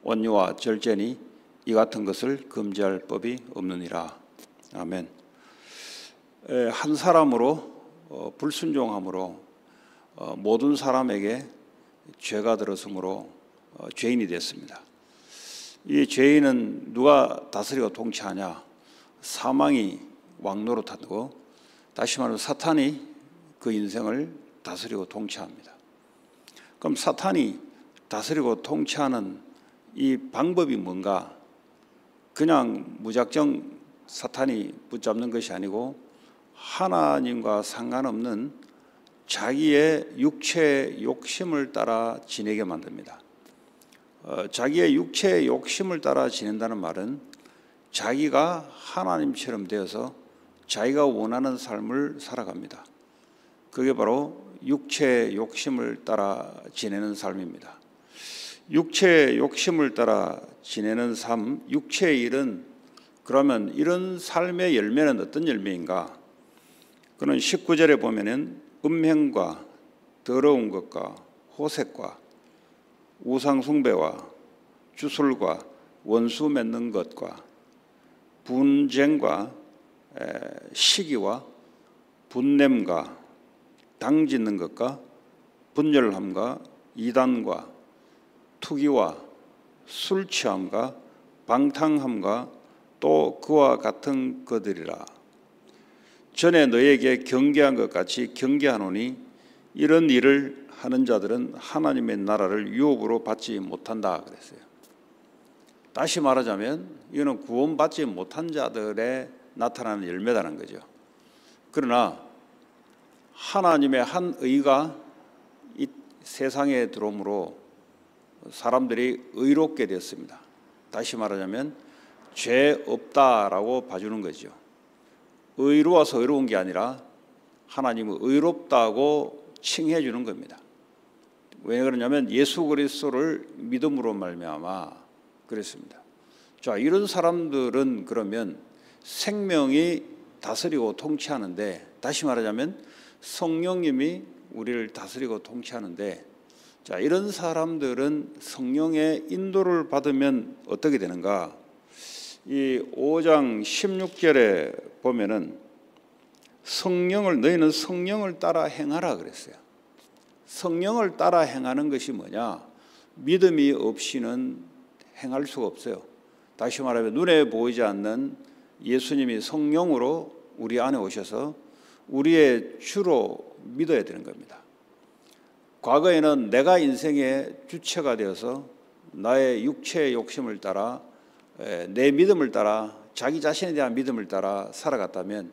온유와 절제니 이 같은 것을 금지할 법이 없느니라. 아멘. 한 사람으로 불순종함으로 모든 사람에게 죄가 들었으므로 죄인이 됐습니다. 이 죄인은 누가 다스리고 통치하냐? 사망이 왕노릇하고, 다시 말하면 사탄이 그 인생을 다스리고 통치합니다. 그럼 사탄이 다스리고 통치하는 이 방법이 뭔가? 그냥 무작정 사탄이 붙잡는 것이 아니고 하나님과 상관없는 자기의 육체의 욕심을 따라 지내게 만듭니다. 자기의 육체의 욕심을 따라 지낸다는 말은 자기가 하나님처럼 되어서 자기가 원하는 삶을 살아갑니다. 그게 바로 육체의 욕심을 따라 지내는 삶입니다. 육체의 욕심을 따라 지내는 삶, 육체의 일은, 그러면 이런 삶의 열매는 어떤 열매인가? 그는 19절에 보면은 음행과 더러운 것과 호색과 우상 숭배와 주술과 원수 맺는 것과 분쟁과 시기와 분냄과 당짓는 것과 분열함과 이단과 투기와 술 취함과 방탕함과 또 그와 같은 것들이라. 전에 너에게 경계한 것 같이 경계하노니 이런 일을 하는 자들은 하나님의 나라를 유업으로 받지 못한다 그랬어요. 다시 말하자면 이거는 구원받지 못한 자들의 나타나는 열매라는 거죠. 그러나 하나님의 한 의가 이 세상에 들어옴으로 사람들이 의롭게 됐습니다. 다시 말하자면 죄 없다라고 봐주는 거죠. 의로워서 의로운 게 아니라 하나님은 의롭다고 칭해 주는 겁니다. 왜 그러냐면 예수 그리스도를 믿음으로 말미암아 그랬습니다. 자, 이런 사람들은 그러면 생명이 다스리고 통치하는데, 다시 말하자면 성령님이 우리를 다스리고 통치하는데, 자, 이런 사람들은 성령의 인도를 받으면 어떻게 되는가? 이 5장 16절에 보면은 너희는 성령을 따라 행하라 그랬어요. 성령을 따라 행하는 것이 뭐냐? 믿음이 없이는 행할 수가 없어요. 다시 말하면 눈에 보이지 않는 예수님이 성령으로 우리 안에 오셔서 우리의 주로 믿어야 되는 겁니다. 과거에는 내가 인생의 주체가 되어서 나의 육체의 욕심을 따라, 내 믿음을 따라, 자기 자신에 대한 믿음을 따라 살아갔다면,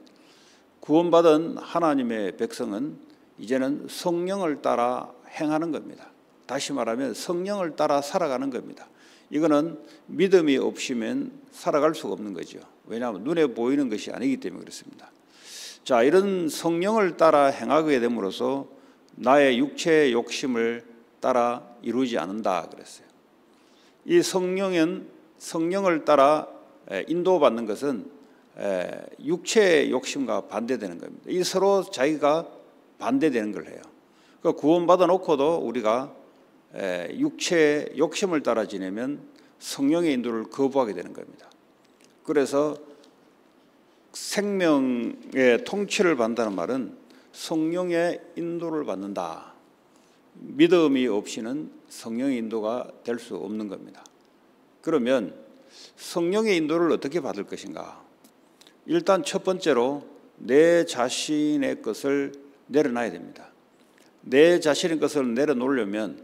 구원받은 하나님의 백성은 이제는 성령을 따라 행하는 겁니다. 다시 말하면 성령을 따라 살아가는 겁니다. 이거는 믿음이 없이면 살아갈 수가 없는 거죠. 왜냐하면 눈에 보이는 것이 아니기 때문에 그렇습니다. 자, 이런 성령을 따라 행하게 됨으로써 나의 육체의 욕심을 따라 이루지 않는다 그랬어요. 이 성령을 따라 인도받는 것은 육체의 욕심과 반대되는 겁니다. 이 서로 자기가 반대되는 걸 해요. 그러니까 구원받아 놓고도 우리가 육체의 욕심을 따라 지내면 성령의 인도를 거부하게 되는 겁니다. 그래서 생명의 통치를 받는다는 말은 성령의 인도를 받는다. 믿음이 없이는 성령의 인도가 될 수 없는 겁니다. 그러면 성령의 인도를 어떻게 받을 것인가? 일단 첫 번째로 내 자신의 것을 내려놔야 됩니다. 내 자신의 것을 내려놓으려면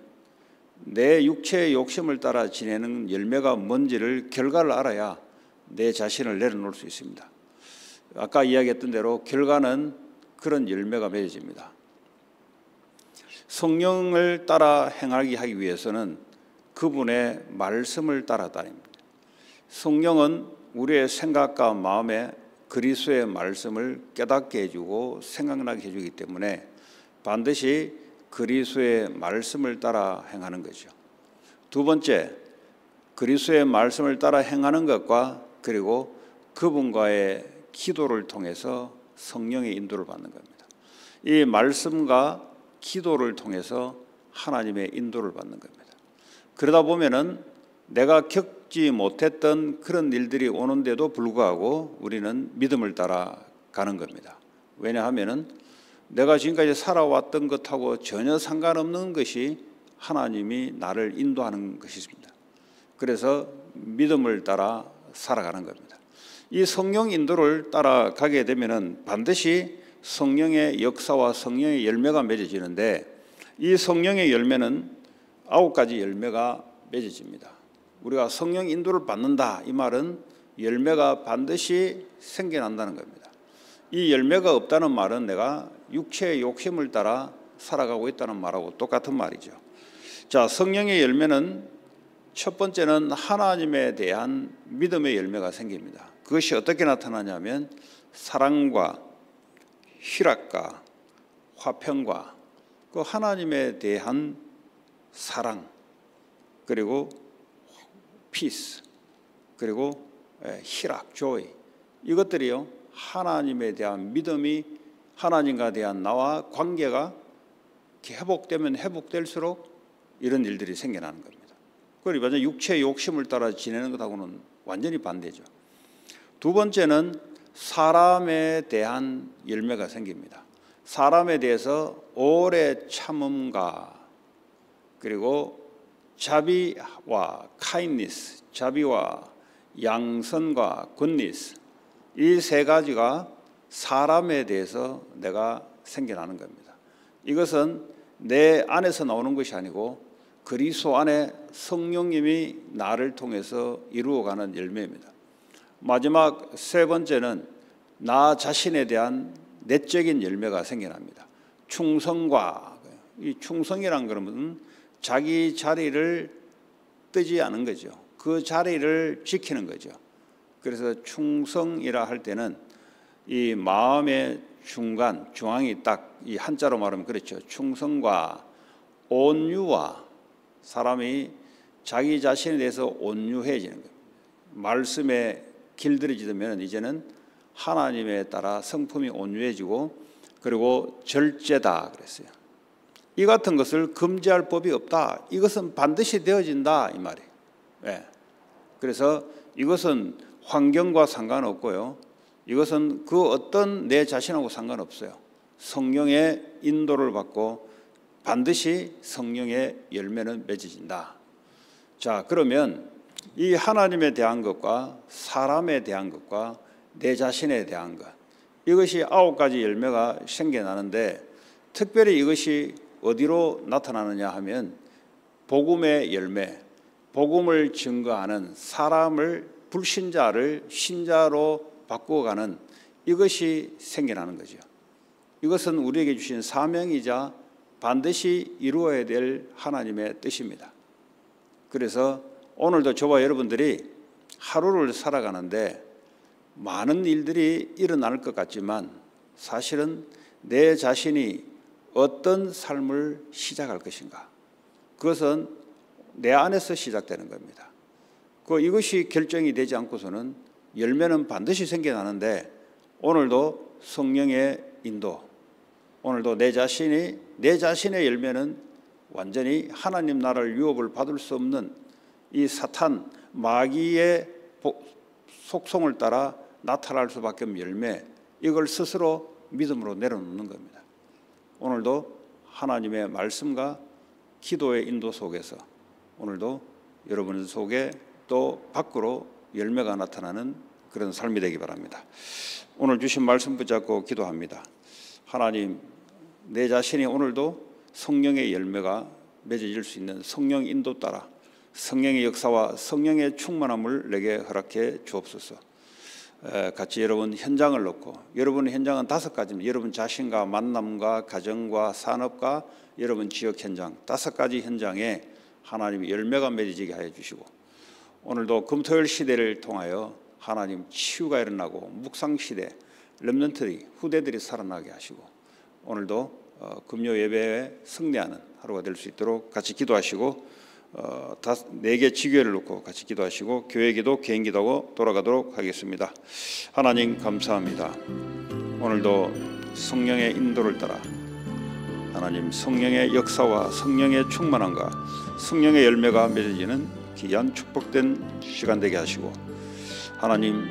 내 육체의 욕심을 따라 지내는 열매가 뭔지를 결과를 알아야 내 자신을 내려놓을 수 있습니다. 아까 이야기했던 대로 결과는 그런 열매가 맺어집니다. 성령을 따라 행하기 하기 위해서는 그분의 말씀을 따라다닙니다. 성령은 우리의 생각과 마음에 그리스도의 말씀을 깨닫게 해주고 생각나게 해주기 때문에 반드시 그리스도의 말씀을 따라 행하는 거죠. 두 번째, 그리스도의 말씀을 따라 행하는 것과 그리고 그분과의 기도를 통해서 성령의 인도를 받는 겁니다. 이 말씀과 기도를 통해서 하나님의 인도를 받는 겁니다. 그러다 보면은 내가 겪지 못했던 그런 일들이 오는데도 불구하고 우리는 믿음을 따라 가는 겁니다. 왜냐하면 내가 지금까지 살아왔던 것하고 전혀 상관없는 것이 하나님이 나를 인도하는 것입니다. 그래서 믿음을 따라 살아가는 겁니다. 이 성령 인도를 따라가게 되면은 반드시 성령의 역사와 성령의 열매가 맺어지는데, 이 성령의 열매는 9가지 열매가 맺어집니다. 우리가 성령 인도를 받는다, 이 말은 열매가 반드시 생겨난다는 겁니다. 이 열매가 없다는 말은 내가 육체의 욕심을 따라 살아가고 있다는 말하고 똑같은 말이죠. 자, 성령의 열매는 첫 번째는 하나님에 대한 믿음의 열매가 생깁니다. 그것이 어떻게 나타나냐면 사랑과 희락과 화평과 그 하나님에 대한 사랑, 그리고 피스, 그리고 희락, 조이, 이것들이요 하나님에 대한 믿음이, 하나님과 대한 나와 관계가 회복되면 회복될수록 이런 일들이 생겨나는 겁니다. 그리고 완전 육체의 욕심을 따라 지내는 것하고는 완전히 반대죠. 두 번째는 사람에 대한 열매가 생깁니다. 사람에 대해서 오래 참음과 그리고 자비와 kindness, 자비와 양선과 goodness, 이 세 가지가 사람에 대해서 내가 생겨나는 겁니다. 이것은 내 안에서 나오는 것이 아니고 그리스도 안에 성령님이 나를 통해서 이루어가는 열매입니다. 마지막 세 번째는 나 자신에 대한 내적인 열매가 생겨납니다. 충성과, 이 충성이란 것은 자기 자리를 뜨지 않은 거죠. 그 자리를 지키는 거죠. 그래서 충성이라 할 때는 이 마음의 중간, 중앙이 딱 이 한자로 말하면 그렇죠. 충성과 온유와, 사람이 자기 자신에 대해서 온유해지는 거예요. 말씀에 길들여지면 이제는 하나님에 따라 성품이 온유해지고, 그리고 절제다 그랬어요. 이 같은 것을 금지할 법이 없다. 이것은 반드시 되어진다 이 말이에요. 네. 그래서 이것은 환경과 상관없고요. 이것은 그 어떤 내 자신하고 상관없어요. 성령의 인도를 받고 반드시 성령의 열매는 맺어진다. 자, 그러면 이 하나님에 대한 것과 사람에 대한 것과 내 자신에 대한 것, 이것이 9가지 열매가 생겨나는데, 특별히 이것이 어디로 나타나느냐 하면 복음의 열매, 복음을 증거하는 사람을, 불신자를 신자로 바꾸어가는 이것이 생겨나는 거죠. 이것은 우리에게 주신 사명이자 반드시 이루어야 될 하나님의 뜻입니다. 그래서 오늘도 저와 여러분들이 하루를 살아가는데 많은 일들이 일어날 것 같지만 사실은 내 자신이 어떤 삶을 시작할 것인가, 그것은 내 안에서 시작되는 겁니다. 이것이 결정이 되지 않고서는 열매는 반드시 생겨나는데, 오늘도 성령의 인도, 오늘도 내 자신의 열매는 완전히 하나님 나라를 유업을 받을 수 없는 이 사탄, 마귀의 속성을 따라 나타날 수밖에 없는 열매, 이걸 스스로 믿음으로 내려놓는 겁니다. 오늘도 하나님의 말씀과 기도의 인도 속에서 오늘도 여러분 속에 또 밖으로 열매가 나타나는 그런 삶이 되기 바랍니다. 오늘 주신 말씀 붙잡고 기도합니다. 하나님, 내 자신이 오늘도 성령의 열매가 맺어질 수 있는 성령 인도 따라 성령의 역사와 성령의 충만함을 내게 허락해 주옵소서. 같이 여러분 현장을 놓고, 여러분의 현장은 5가지입니다. 여러분 자신과 만남과 가정과 산업과 여러분 지역 현장, 5가지 현장에 하나님의 열매가 맺어지게 하여 주시고, 오늘도 금토일 시대를 통하여 하나님 치유가 일어나고 묵상시대, 렘넌트들이, 후대들이 살아나게 하시고, 오늘도 금요 예배에 승리하는 하루가 될 수 있도록 같이 기도하시고, 4개 지교회를 놓고 같이 기도하시고 교회 기도, 개인 기도하고 돌아가도록 하겠습니다. 하나님 감사합니다. 오늘도 성령의 인도를 따라 하나님 성령의 역사와 성령의 충만함과 성령의 열매가 맺어지는 귀한 축복된 시간 되게 하시고, 하나님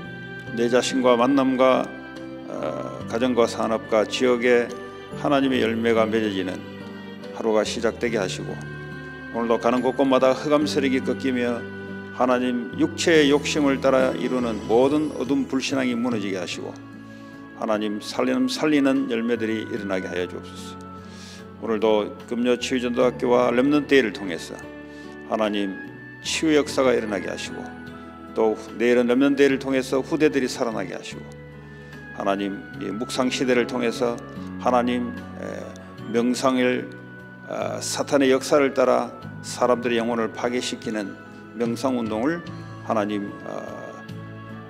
내 자신과 만남과 가정과 산업과 지역에 하나님의 열매가 맺어지는 하루가 시작되게 하시고, 오늘도 가는 곳곳마다 흑암 세력이 꺾이며 하나님 육체의 욕심을 따라 이루는 모든 어둠 불신앙이 무너지게 하시고, 하나님 살리는 열매들이 일어나게 하여 주옵소서. 오늘도 금요 치유전도학교와 렘넌트데이를 통해서 하나님 치유 역사가 일어나게 하시고, 또 내일은 렘넌트데이를 통해서 후대들이 살아나게 하시고, 하나님 이 묵상 시대를 통해서 하나님 명상을 사탄의 역사를 따라 사람들의 영혼을 파괴시키는 명상운동을 하나님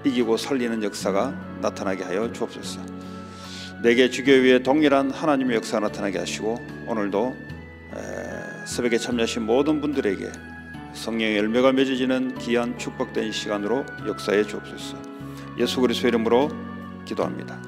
이기고 살리는 역사가 나타나게 하여 주옵소서. 내게 주교 위에 동일한 하나님의 역사가 나타나게 하시고, 오늘도 새벽에 참여하신 모든 분들에게 성령의 열매가 맺어지는 귀한 축복된 시간으로 역사해 주옵소서. 예수 그리스도의 이름으로 기도합니다.